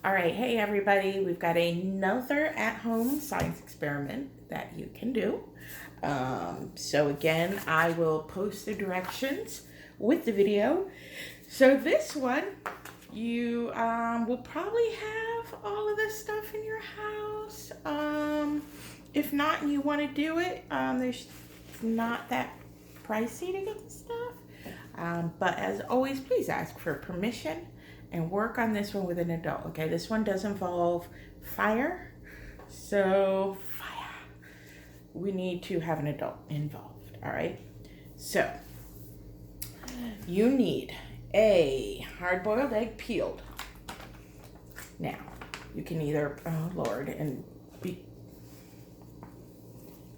All right, hey everybody, we've got another at-home science experiment that you can do. So again, I will post the directions with the video. So this one, you will probably have all of this stuff in your house. If not, and you want to do it, there's not that pricey to get the stuff. But as always, please ask for permission and work on this one with an adult. Okay, this one does involve fire. So we need to have an adult involved. All right, so you need a hard-boiled egg peeled. Now you can either, oh Lord, and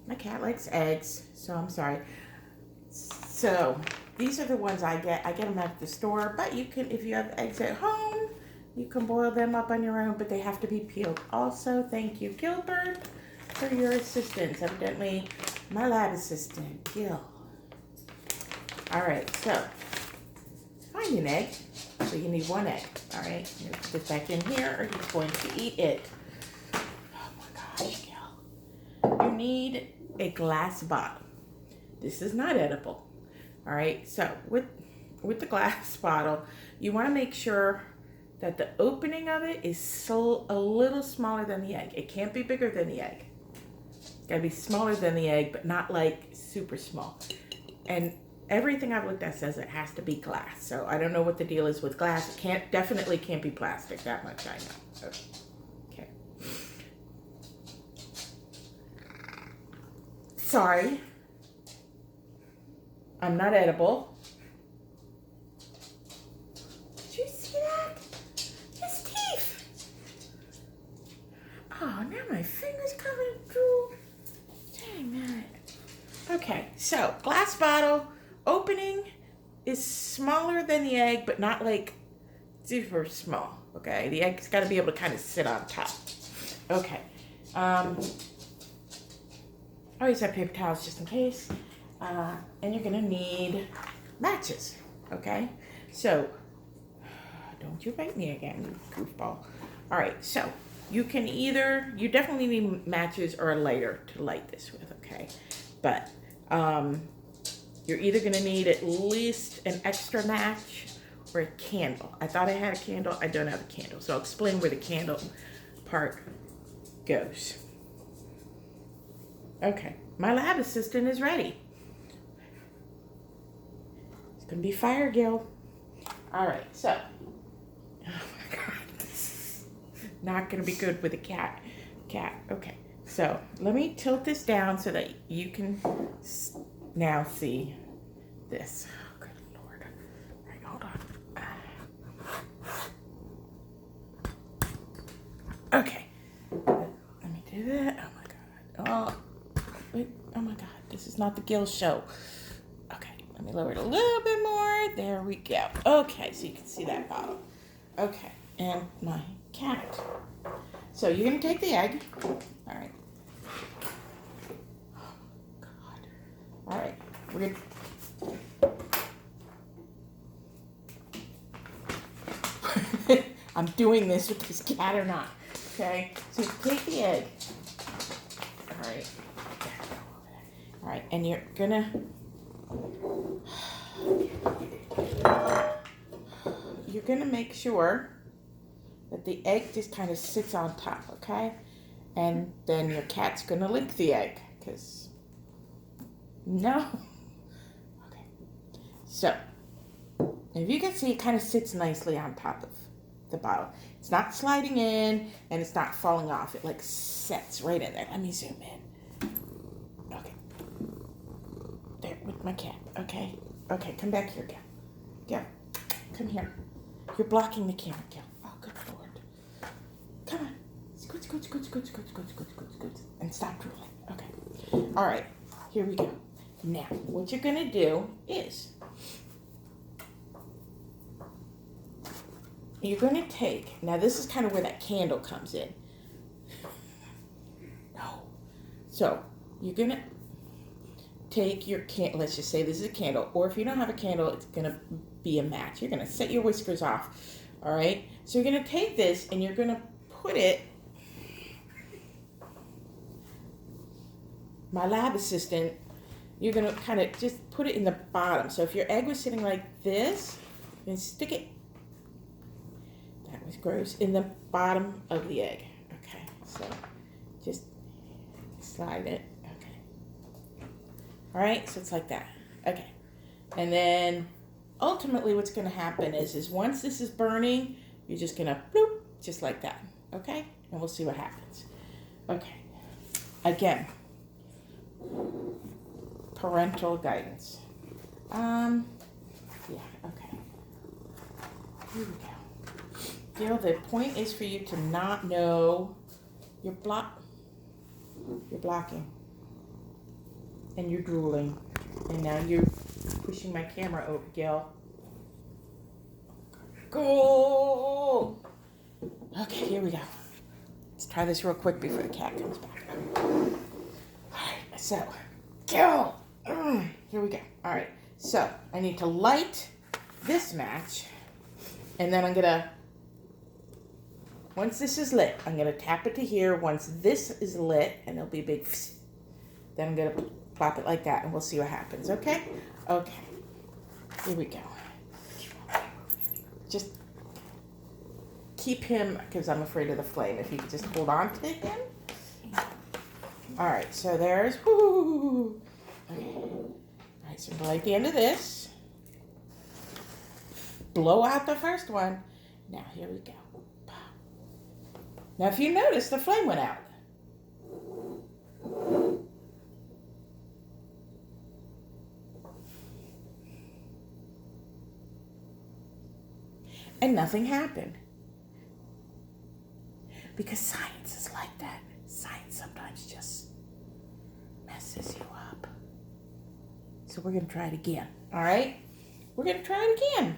my cat likes eggs, so I'm sorry. So these are the ones I get. I get them at the store, but you can, if you have eggs at home, you can boil them up on your own, but they have to be peeled. Also, thank you, Gilbert, for your assistance. Evidently, my lab assistant, Gil. All right, so find an egg. So you need one egg, all right? You put this back in here, or you're going to eat it. Oh my gosh, Gil. You need a glass bottle. This is not edible. All right, so with the glass bottle, you want to make sure that the opening of it is a little smaller than the egg. It can't be bigger than the egg. It's got to be smaller than the egg, but not like super small. And everything I've looked at says it has to be glass. So I don't know what the deal is with glass. It definitely can't be plastic. That much I know. Okay. Sorry. I'm not edible. Did you see that? His teeth. Oh, now my finger's covered in drool. Dang that. Okay, so glass bottle opening is smaller than the egg, but not like super small. Okay, the egg's got to be able to kind of sit on top. Okay. I always have paper towels just in case. And you're gonna need matches, okay? So, don't you bite me again, you goofball. All right, so you definitely need matches or a lighter to light this with, okay? But you're either gonna need at least an extra match or a candle. I thought I had a candle, I don't have a candle. So I'll explain where the candle part goes. Okay, my lab assistant is ready. Gonna be fire, Gil. All right, so, oh my God, this is not gonna be good with a cat. Okay, so let me tilt this down so that you can now see this. Oh, good Lord. All right, hold on. Okay, let me do that. Oh my God. Oh my God, this is not the Gil show. Let me lower it a little bit more. There we go. Okay, so you can see that bottle. Okay, and my cat. So you're going to take the egg. All right. Oh, God. All right. We're going I'm doing this with this cat or not. Okay, so you take the egg. All right. All right, and you're going to... You're going to make sure that the egg just kind of sits on top, okay? And then your cat's going to lick the egg, because... No. Okay. So, if you can see, it kind of sits nicely on top of the bottle. It's not sliding in, and it's not falling off. It, like, sets right in there. Let me zoom in. Okay. There, with my cat, okay? Okay, come back here, Gil. Gil, come here. You're blocking the camera, Gil. Oh, good Lord. Come on. Scoot. And stop drooling. Okay. All right, here we go. Now, what you're going to do is you're going to take, now this is kind of where that candle comes in. No. So, you're going to take your candle, let's just say this is a candle, or if you don't have a candle, it's going to be a match. You're going to set your whiskers off, all right? So you're going to take this and you're going to put it, my lab assistant, you're going to kind of just put it in the bottom. So if your egg was sitting like this, you can stick it, that was gross, in the bottom of the egg. Okay, so just slide it. Okay. All right, so it's like that. Okay. And then ultimately what's going to happen is once this is burning, you're just going to bloop, just like that. Okay? And we'll see what happens. Okay. Again, parental guidance. Yeah, okay. Here we go. Gil, the point is for you to not know you're blocking. And you're drooling. And now you're pushing my camera over, Gil. Go! Okay, here we go. Let's try this real quick before the cat comes back. Alright, so, Gil! Here we go. Alright, so I need to light this match. And then I'm gonna, once this is lit, I'm gonna tap it to here. Once this is lit, and it'll be a big, then I'm gonna plop it like that, and we'll see what happens, okay? Okay, here we go. Just keep him, because I'm afraid of the flame, if you could just hold on to him. All right, so there's, whoo. Okay. All right, so light the end of this. Blow out the first one. Now, here we go. Now, if you notice, the flame went out. And nothing happened. Because science is like that. Science sometimes just messes you up. So we're going to try it again. All right? We're going to try it again.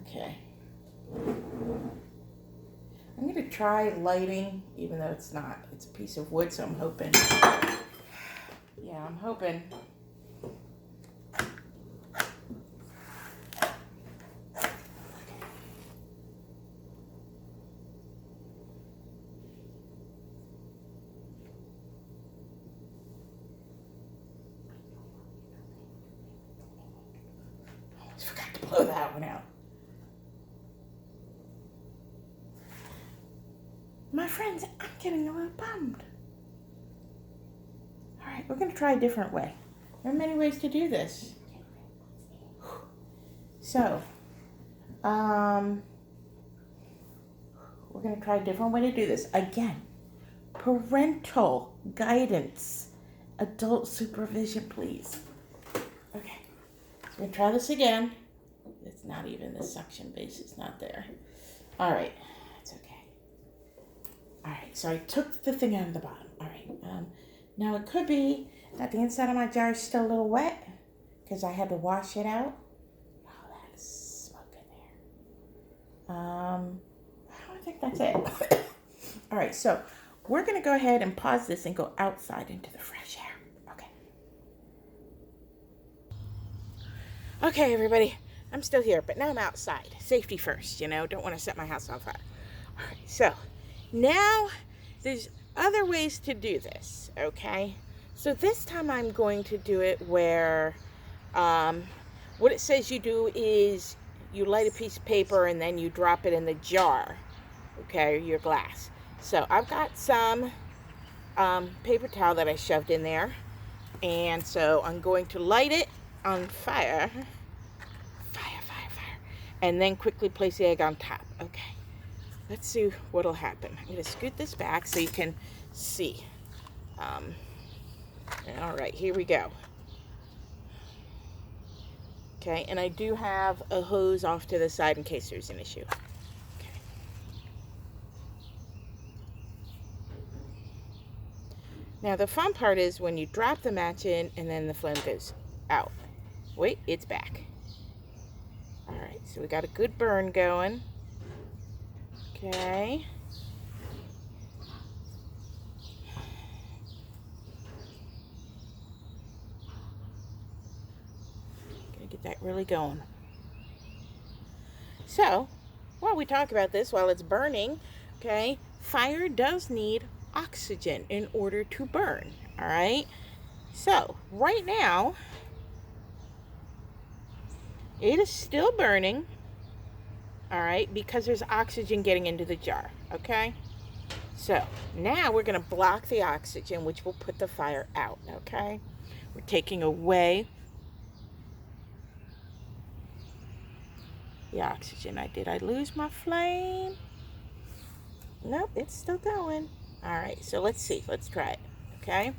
Okay. I'm going to try lighting, even though it's not. It's a piece of wood, so I'm hoping. Yeah, I'm hoping. I almost forgot to blow that one out. My friends, I'm getting a little bummed. All right, we're going to try a different way. There are many ways to do this. So, we're going to try a different way to do this. Again, parental guidance, adult supervision, please. Okay, so we're going to try this again. It's not even the suction base, it's not there. All right, it's okay. All right, so I took the thing out of the bottom. All right, now it could be that the inside of my jar is still a little wet because I had to wash it out. Oh, that is smoke in there. I think that's it. All right, so we're going to go ahead and pause this and go outside into the fresh air. Okay. Okay, everybody, I'm still here, but now I'm outside. Safety first, you know, don't want to set my house on fire. All right, so now there's other ways to do this, okay? So this time I'm going to do it where what it says you do is you light a piece of paper and then you drop it in the jar, okay, your glass. So I've got some paper towel that I shoved in there, and so I'm going to light it on fire, and then quickly place the egg on top, okay? Let's see what'll happen. I'm going to scoot this back so you can see. All right, here we go. Okay, and I do have a hose off to the side in case there's an issue. Okay. Now the fun part is when you drop the match in and then the flame goes out. Wait, it's back. All right, so we got a good burn going. Okay. Get that really going. So, while we talk about this, while it's burning, okay, fire does need oxygen in order to burn, all right? So, right now, it is still burning, all right, because there's oxygen getting into the jar, okay? So, now we're going to block the oxygen, which will put the fire out, okay? We're taking away the oxygen. Did I lose my flame? Nope, it's still going. All right, so let's see. Let's try it, okay?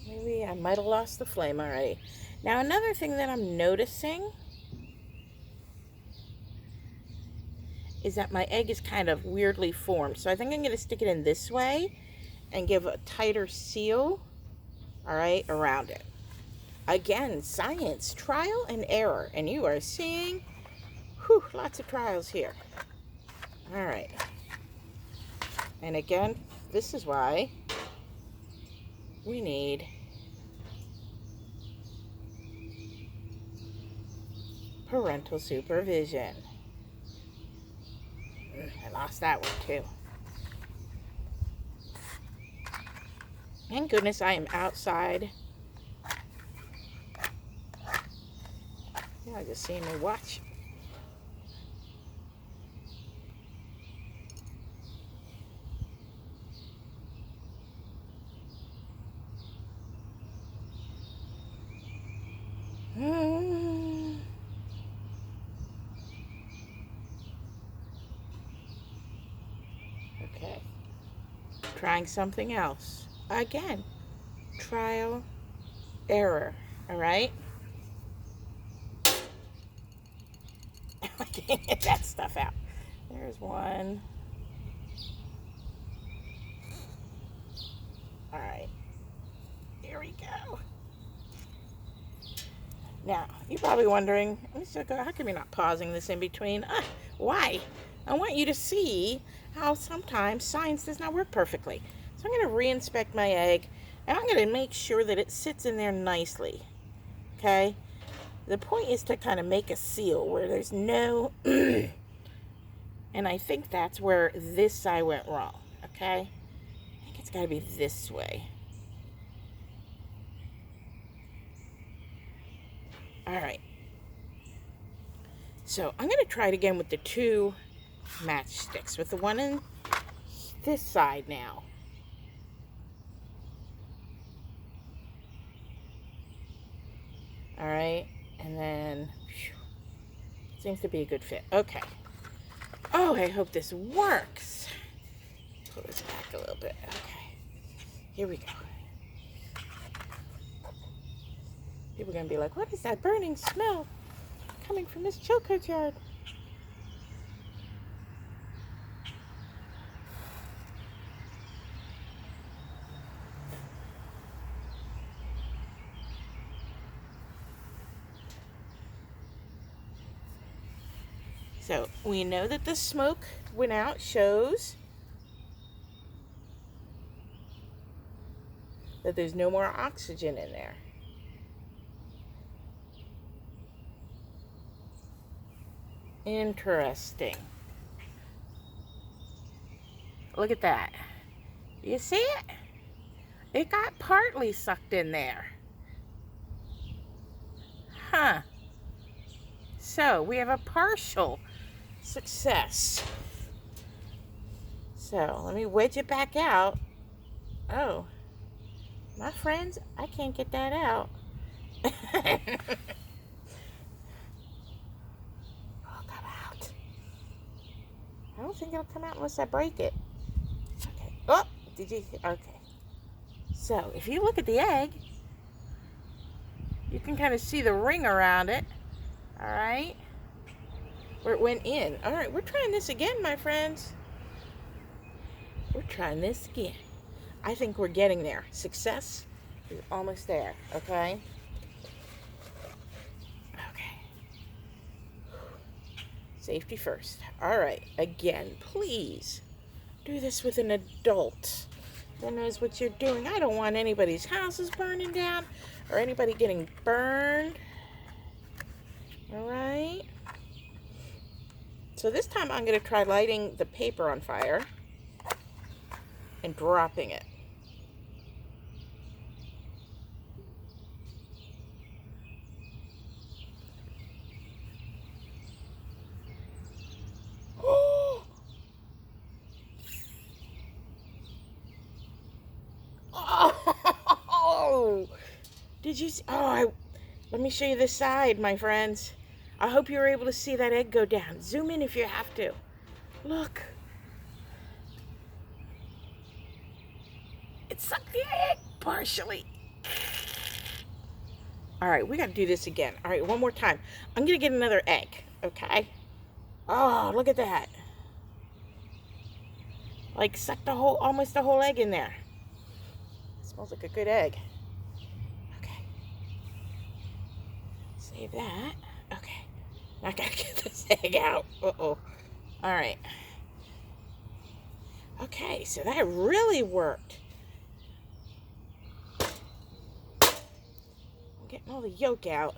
Maybe I might have lost the flame already. Now, another thing that I'm noticing is that my egg is kind of weirdly formed. So I think I'm going to stick it in this way and give a tighter seal, all right, around it. Again, science, trial and error. And you are seeing, lots of trials here. All right. And again, this is why we need parental supervision. I lost that one too. Thank goodness I am outside. Yeah, I just seen my watch. Okay. Trying something else. Again, trial, error. All right? I can't get that stuff out. There's one. All right. Here we go. Now, you're probably wondering, how come you're not pausing this in between? Why? I want you to see how sometimes science does not work perfectly. So I'm going to re-inspect my egg, and I'm going to make sure that it sits in there nicely. Okay? The point is to kind of make a seal where there's no... and I think that's where this side went wrong. Okay? I think it's got to be this way. All right. So I'm going to try it again with the two matchsticks, with the one in this side now. All right. And then, seems to be a good fit. Okay. Oh, I hope this works. Pull this back a little bit. Okay. Here we go. People are going to be like, what is that burning smell coming from this Chilcote's yard? So we know that the smoke went out, shows that there's no more oxygen in there. Interesting. Look at that. You see it? It got partly sucked in there. Huh. So we have a partial success. So let me wedge it back out. Oh, my friends, I can't get that out. Oh, come out. I don't think it'll come out unless I break it. Okay. Oh, did you? Okay. So if you look at the egg, you can kind of see the ring around it. All right. Where it went in. All right, we're trying this again, my friends. We're trying this again. I think we're getting there. Success You're almost there, okay? Okay. Safety first. All right. Again, please do this with an adult that knows what you're doing. I don't want anybody's houses burning down or anybody getting burned. All right. So this time I'm going to try lighting the paper on fire and dropping it. Oh! Did you see? Let me show you this side, my friends. I hope you were able to see that egg go down. Zoom in if you have to. Look. It sucked the egg partially. All right, we got to do this again. All right, one more time. I'm going to get another egg, okay? Oh, look at that. Like, sucked almost the whole egg in there. It smells like a good egg. Okay. Save that. Okay. Now I got to get this egg out. Uh-oh. All right. Okay, so that really worked. I'm getting all the yolk out.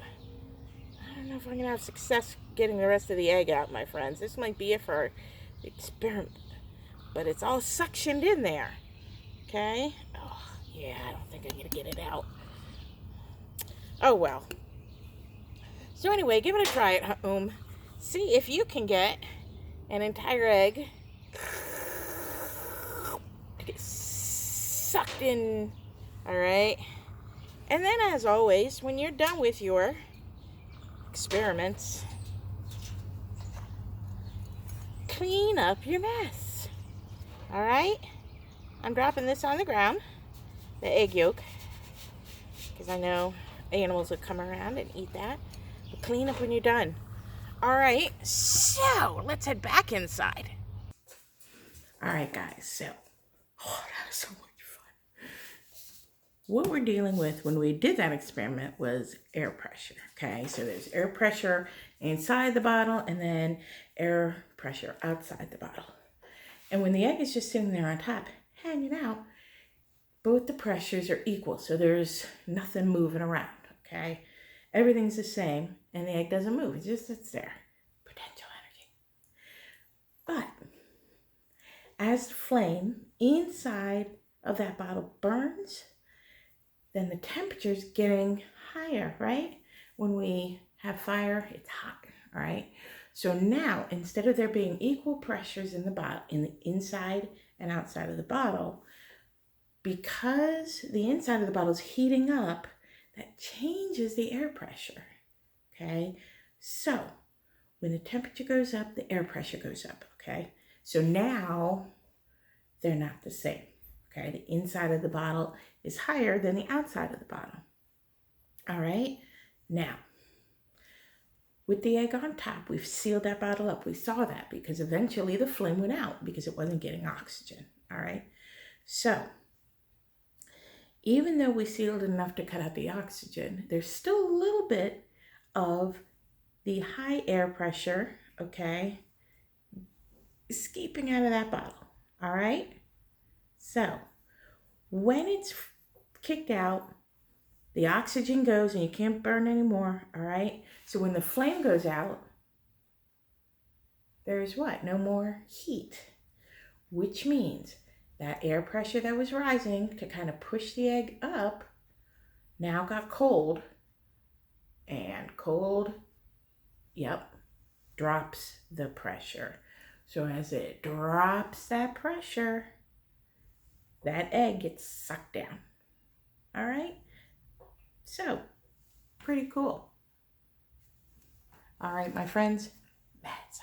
I don't know if I'm going to have success getting the rest of the egg out, my friends. This might be it for our experiment. But it's all suctioned in there. Okay? Oh, yeah, I don't think I'm going to get it out. Oh, well. So anyway, give it a try at home. See if you can get an entire egg to get sucked in. All right? And then, as always, when you're done with your experiments, clean up your mess. All right? I'm dropping this on the ground, the egg yolk, because I know animals will come around and eat that. But clean up when you're done. All right, so let's head back inside. All right, guys, so, that was so much fun. What we're dealing with when we did that experiment was air pressure, okay? So there's air pressure inside the bottle and then air pressure outside the bottle. And when the egg is just sitting there on top, hanging out, both the pressures are equal. So there's nothing moving around, okay? Everything's the same, and the egg doesn't move. It just sits there. Potential energy. But as the flame inside of that bottle burns, then the temperature's getting higher, right? When we have fire, it's hot, all right? So now, instead of there being equal pressures in the bottle, in the inside and outside of the bottle, because the inside of the bottle is heating up, that changes the air pressure, okay? So when the temperature goes up, the air pressure goes up, okay? So now they're not the same, okay? The inside of the bottle is higher than the outside of the bottle, all right? Now, with the egg on top, we've sealed that bottle up. We saw that because eventually the flame went out because it wasn't getting oxygen, all right? So, even though we sealed enough to cut out the oxygen, there's still a little bit of the high air pressure, okay, escaping out of that bottle, all right? So, when it's kicked out, the oxygen goes and you can't burn anymore, all right? So when the flame goes out, there's what? No more heat, which means that air pressure that was rising to kind of push the egg up now got cold, and cold, yep, drops the pressure. So as it drops that pressure, that egg gets sucked down, all right? So, pretty cool. All right, my friends, that's